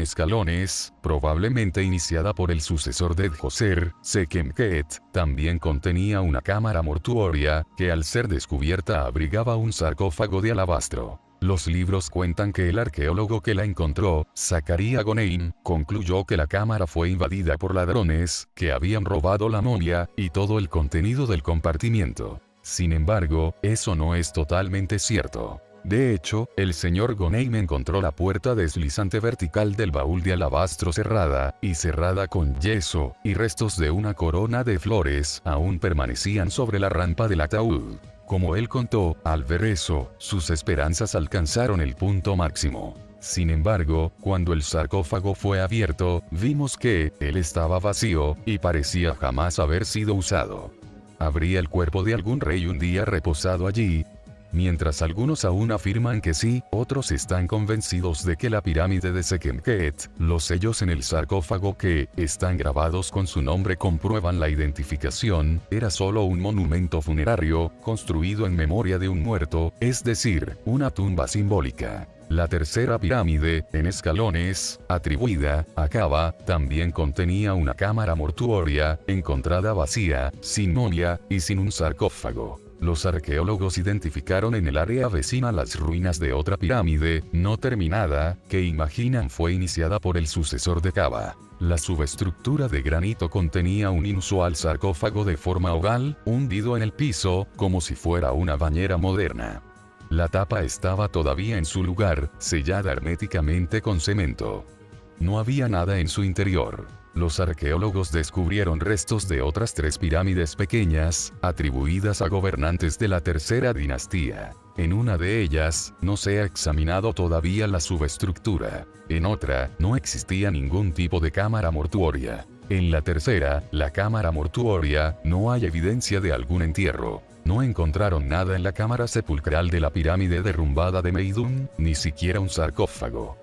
escalones, probablemente iniciada por el sucesor de Djoser, Sekhemkhet, también contenía una cámara mortuoria, que al ser descubierta abrigaba un sarcófago de alabastro. Los libros cuentan que el arqueólogo que la encontró, Zakaria Goneim, concluyó que la cámara fue invadida por ladrones, que habían robado la momia, y todo el contenido del compartimiento. Sin embargo, eso no es totalmente cierto. De hecho, el señor Goneim encontró la puerta deslizante vertical del baúl de alabastro cerrada, y cerrada con yeso, y restos de una corona de flores aún permanecían sobre la rampa del ataúd. Como él contó, al ver eso, sus esperanzas alcanzaron el punto máximo. Sin embargo, cuando el sarcófago fue abierto, vimos que él estaba vacío, y parecía jamás haber sido usado. ¿Habría el cuerpo de algún rey un día reposado allí? Mientras algunos aún afirman que sí, otros están convencidos de que la pirámide de Sekhemkhet, los sellos en el sarcófago que están grabados con su nombre comprueban la identificación, era solo un monumento funerario, construido en memoria de un muerto, es decir, una tumba simbólica. La tercera pirámide, en escalones, atribuida a Khafra, también contenía una cámara mortuoria, encontrada vacía, sin momia, y sin un sarcófago. Los arqueólogos identificaron en el área vecina las ruinas de otra pirámide, no terminada, que imaginan fue iniciada por el sucesor de Khafra. La subestructura de granito contenía un inusual sarcófago de forma oval, hundido en el piso, como si fuera una bañera moderna. La tapa estaba todavía en su lugar, sellada herméticamente con cemento. No había nada en su interior. Los arqueólogos descubrieron restos de otras 3 pirámides pequeñas, atribuidas a gobernantes de la tercera dinastía. En una de ellas, no se ha examinado todavía la subestructura. En otra, no existía ningún tipo de cámara mortuoria. En la tercera, la cámara mortuoria, no hay evidencia de algún entierro. No encontraron nada en la cámara sepulcral de la pirámide derrumbada de Meidum, ni siquiera un sarcófago.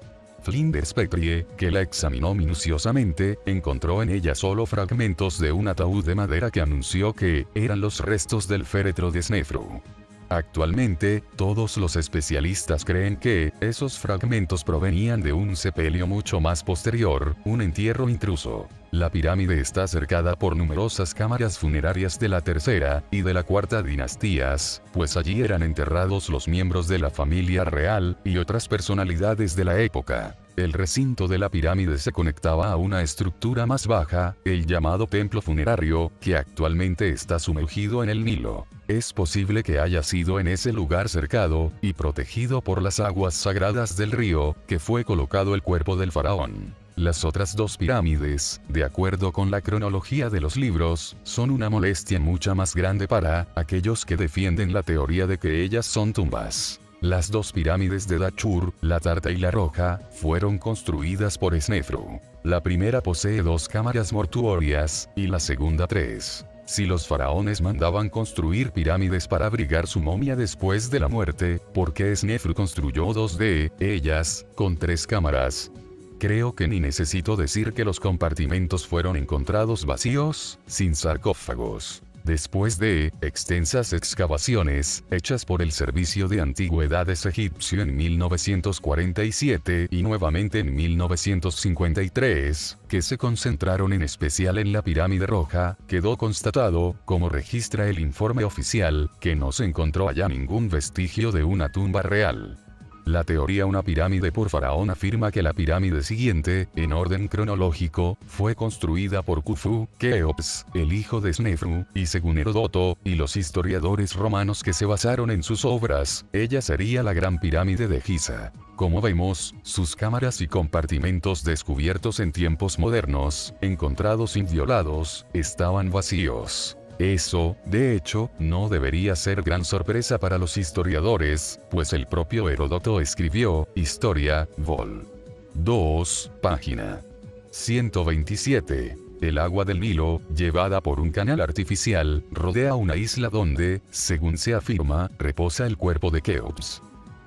Flinders Petrie, que la examinó minuciosamente, encontró en ella solo fragmentos de un ataúd de madera que anunció que eran los restos del féretro de Snefru. Actualmente, todos los especialistas creen que esos fragmentos provenían de un sepelio mucho más posterior, un entierro intruso. La pirámide está cercada por numerosas cámaras funerarias de la tercera y de la cuarta dinastías, pues allí eran enterrados los miembros de la familia real y otras personalidades de la época. El recinto de la pirámide se conectaba a una estructura más baja, el llamado templo funerario, que actualmente está sumergido en el Nilo. Es posible que haya sido en ese lugar cercado y protegido por las aguas sagradas del río, que fue colocado el cuerpo del faraón. Las otras 2 pirámides, de acuerdo con la cronología de los libros, son una molestia mucho más grande para aquellos que defienden la teoría de que ellas son tumbas. Las 2 pirámides de Dachur, la Tarta y la Roja, fueron construidas por Snefru. La primera posee 2 cámaras mortuorias, y la segunda 3. Si los faraones mandaban construir pirámides para abrigar su momia después de la muerte, ¿por qué Snefru construyó 2 de ellas, con 3 cámaras? Creo que ni necesito decir que los compartimentos fueron encontrados vacíos, sin sarcófagos. Después de extensas excavaciones, hechas por el Servicio de Antigüedades egipcio en 1947 y nuevamente en 1953, que se concentraron en especial en la pirámide roja, quedó constatado, como registra el informe oficial, que no se encontró allá ningún vestigio de una tumba real. La teoría una pirámide por faraón afirma que la pirámide siguiente, en orden cronológico, fue construida por Khufu, Keops, el hijo de Snefru, y según Heródoto, y los historiadores romanos que se basaron en sus obras, ella sería la gran pirámide de Giza. Como vemos, sus cámaras y compartimentos descubiertos en tiempos modernos, encontrados inviolados, estaban vacíos. Eso, de hecho, no debería ser gran sorpresa para los historiadores, pues el propio Heródoto escribió, Historia, vol. 2, página 127. El agua del Nilo, llevada por un canal artificial, rodea una isla donde, según se afirma, reposa el cuerpo de Keops.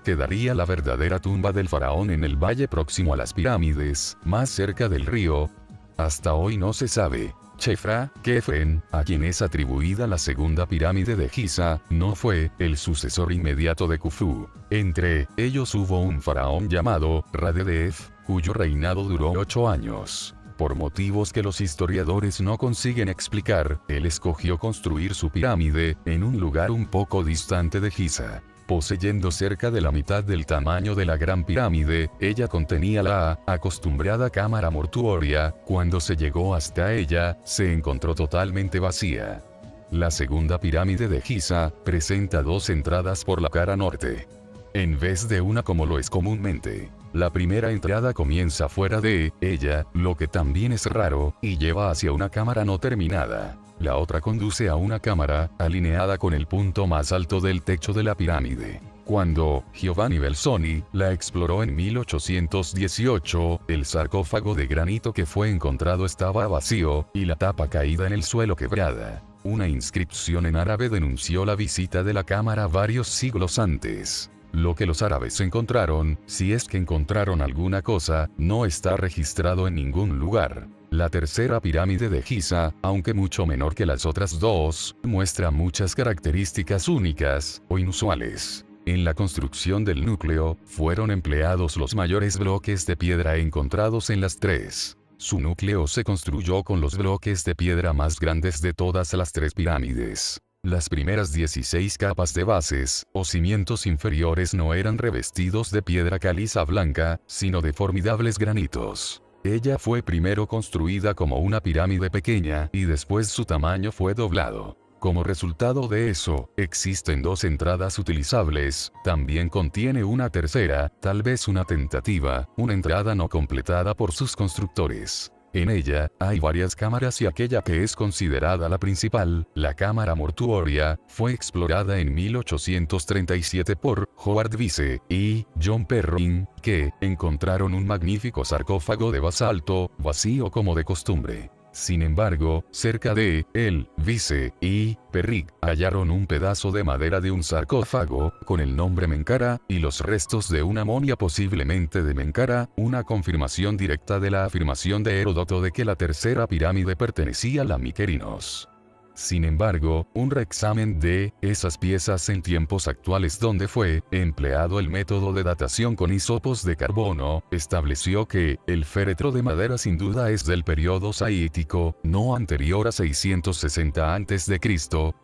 Quedaría la verdadera tumba del faraón en el valle próximo a las pirámides, más cerca del río. Hasta hoy no se sabe. Chefra, Kefren, a quien es atribuida la segunda pirámide de Giza, no fue el sucesor inmediato de Khufu. Entre ellos hubo un faraón llamado Radedef, cuyo reinado duró 8 años. Por motivos que los historiadores no consiguen explicar, él escogió construir su pirámide en un lugar un poco distante de Giza. Poseyendo cerca de la mitad del tamaño de la Gran Pirámide, ella contenía la acostumbrada cámara mortuoria. Cuando se llegó hasta ella, se encontró totalmente vacía. La segunda pirámide de Giza presenta 2 entradas por la cara norte, en vez de una como lo es comúnmente. La primera entrada comienza fuera de ella, lo que también es raro, y lleva hacia una cámara no terminada. La otra conduce a una cámara, alineada con el punto más alto del techo de la pirámide. Cuando Giovanni Belzoni la exploró en 1818, el sarcófago de granito que fue encontrado estaba vacío, y la tapa caída en el suelo quebrada. Una inscripción en árabe denunció la visita de la cámara varios siglos antes. Lo que los árabes encontraron, si es que encontraron alguna cosa, no está registrado en ningún lugar. La tercera pirámide de Giza, aunque mucho menor que las otras 2, muestra muchas características únicas o inusuales. En la construcción del núcleo, fueron empleados los mayores bloques de piedra encontrados en las 3. Su núcleo se construyó con los bloques de piedra más grandes de todas las 3 pirámides. Las primeras 16 capas de bases, o cimientos inferiores no eran revestidos de piedra caliza blanca, sino de formidables granitos. Ella fue primero construida como una pirámide pequeña, y después su tamaño fue doblado. Como resultado de eso, existen 2 entradas utilizables, también contiene una tercera, tal vez una tentativa, una entrada no completada por sus constructores. En ella, hay varias cámaras y aquella que es considerada la principal, la cámara mortuoria, fue explorada en 1837 por Howard Vice y John Perrin, que encontraron un magnífico sarcófago de basalto, vacío como de costumbre. Sin embargo, cerca de él, Vice y Perrin hallaron un pedazo de madera de un sarcófago, con el nombre Mencara, y los restos de una momia posiblemente de Mencara, una confirmación directa de la afirmación de Heródoto de que la tercera pirámide pertenecía a la Miquerinos. Sin embargo, un reexamen de esas piezas en tiempos actuales donde fue empleado el método de datación con hisopos de carbono, estableció que el féretro de madera sin duda es del periodo saítico, no anterior a 660 a.C.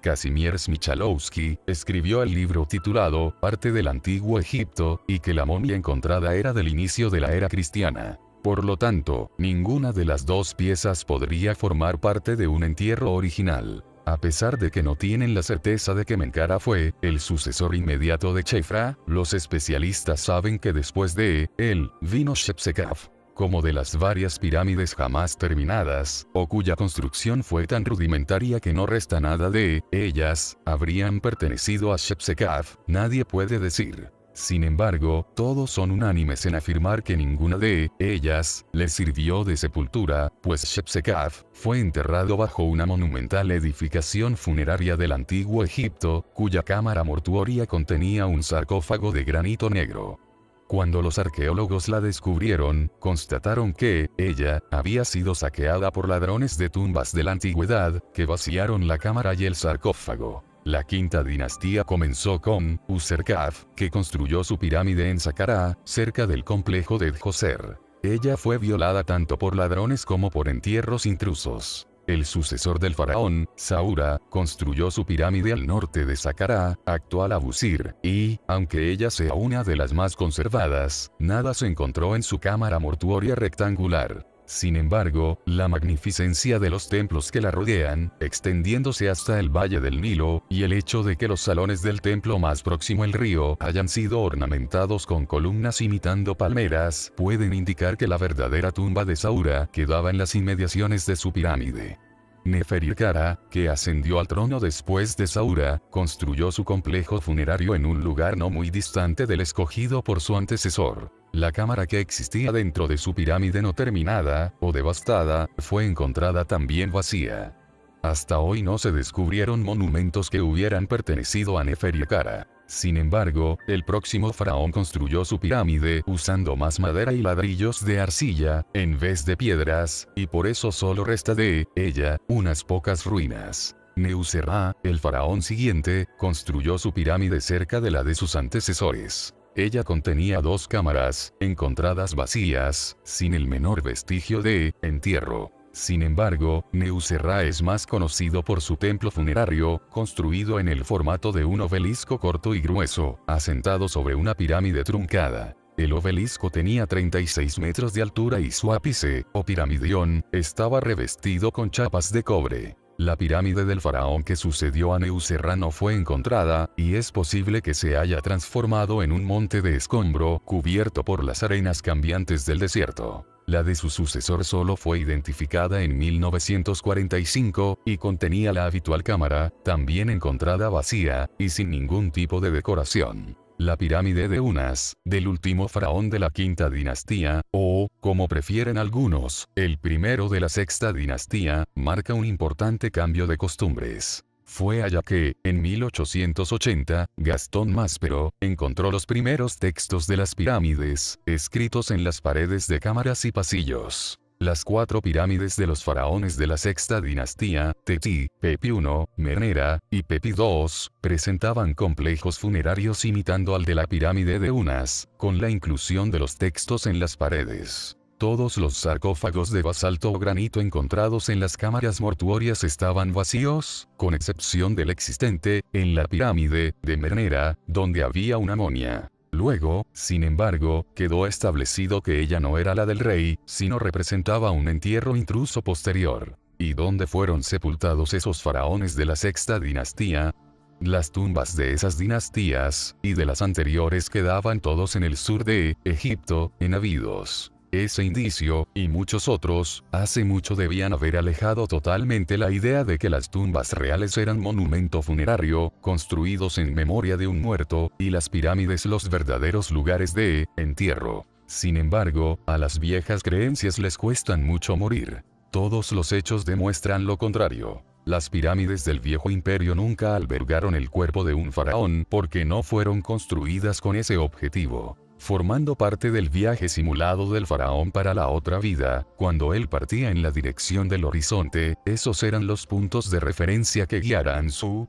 Kazimierz Michalowski escribió el libro titulado Arte del Antiguo Egipto, y que la momia encontrada era del inicio de la era cristiana. Por lo tanto, ninguna de las dos piezas podría formar parte de un entierro original. A pesar de que no tienen la certeza de que Mencara fue el sucesor inmediato de Chefra, los especialistas saben que después de él vino Shepseskaf, como de las varias pirámides jamás terminadas, o cuya construcción fue tan rudimentaria que no resta nada de ellas, habrían pertenecido a Shepseskaf, nadie puede decir. Sin embargo, todos son unánimes en afirmar que ninguna de ellas les sirvió de sepultura, pues Shepseskaf fue enterrado bajo una monumental edificación funeraria del antiguo Egipto, cuya cámara mortuoria contenía un sarcófago de granito negro. Cuando los arqueólogos la descubrieron, constataron que ella había sido saqueada por ladrones de tumbas de la antigüedad, que vaciaron la cámara y el sarcófago. La quinta dinastía comenzó con Userkaf, que construyó su pirámide en Saqqara, cerca del complejo de Djoser. Ella fue violada tanto por ladrones como por entierros intrusos. El sucesor del faraón, Saura, construyó su pirámide al norte de Saqqara, actual Abusir, y, aunque ella sea una de las más conservadas, nada se encontró en su cámara mortuoria rectangular. Sin embargo, la magnificencia de los templos que la rodean, extendiéndose hasta el valle del Nilo, y el hecho de que los salones del templo más próximo al río hayan sido ornamentados con columnas imitando palmeras, pueden indicar que la verdadera tumba de Saura quedaba en las inmediaciones de su pirámide. Neferirkara, que ascendió al trono después de Saura, construyó su complejo funerario en un lugar no muy distante del escogido por su antecesor. La cámara que existía dentro de su pirámide no terminada, o devastada, fue encontrada también vacía. Hasta hoy no se descubrieron monumentos que hubieran pertenecido a Neferirkara. Sin embargo, el próximo faraón construyó su pirámide usando más madera y ladrillos de arcilla, en vez de piedras, y por eso solo resta de ella unas pocas ruinas. Neuserra, el faraón siguiente, construyó su pirámide cerca de la de sus antecesores. Ella contenía dos cámaras, encontradas vacías, sin el menor vestigio de entierro. Sin embargo, Neuserra es más conocido por su templo funerario, construido en el formato de un obelisco corto y grueso, asentado sobre una pirámide truncada. El obelisco tenía 36 metros de altura y su ápice, o piramidión, estaba revestido con chapas de cobre. La pirámide del faraón que sucedió a Neuserra no fue encontrada, y es posible que se haya transformado en un monte de escombro cubierto por las arenas cambiantes del desierto. La de su sucesor solo fue identificada en 1945, y contenía la habitual cámara, también encontrada vacía, y sin ningún tipo de decoración. La pirámide de Unas, del último faraón de la quinta dinastía, o, como prefieren algunos, el primero de la sexta dinastía, marca un importante cambio de costumbres. Fue allá que, en 1880, Gastón Maspero encontró los primeros textos de las pirámides, escritos en las paredes de cámaras y pasillos. Las cuatro pirámides de los faraones de la sexta dinastía, Teti, Pepi I, Mernera, y Pepi II, presentaban complejos funerarios imitando al de la pirámide de Unas, con la inclusión de los textos en las paredes. Todos los sarcófagos de basalto o granito encontrados en las cámaras mortuorias estaban vacíos, con excepción del existente en la pirámide de Mernera, donde había una momia. Luego, sin embargo, quedó establecido que ella no era la del rey, sino representaba un entierro intruso posterior. ¿Y dónde fueron sepultados esos faraones de la sexta dinastía? Las tumbas de esas dinastías, y de las anteriores quedaban todos en el sur de Egipto, en Abidos. Ese indicio, y muchos otros, hace mucho debían haber alejado totalmente la idea de que las tumbas reales eran monumento funerario, construidos en memoria de un muerto, y las pirámides los verdaderos lugares de entierro. Sin embargo, a las viejas creencias les cuestan mucho morir. Todos los hechos demuestran lo contrario. Las pirámides del viejo imperio nunca albergaron el cuerpo de un faraón porque no fueron construidas con ese objetivo. Formando parte del viaje simulado del faraón para la otra vida, cuando él partía en la dirección del horizonte, esos eran los puntos de referencia que guiaran su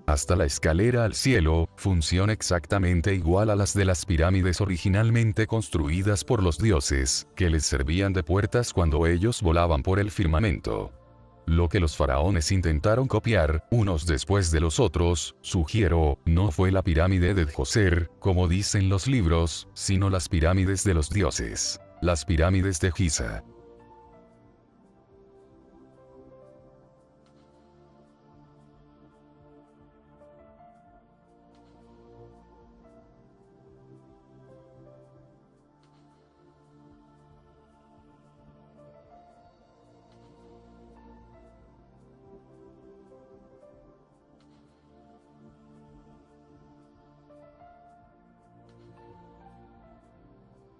hasta la escalera al cielo, función exactamente igual a las de las pirámides originalmente construidas por los dioses, que les servían de puertas cuando ellos volaban por el firmamento. Lo que los faraones intentaron copiar, unos después de los otros, sugiero, no fue la pirámide de Djoser, como dicen los libros, sino las pirámides de los dioses. Las pirámides de Giza.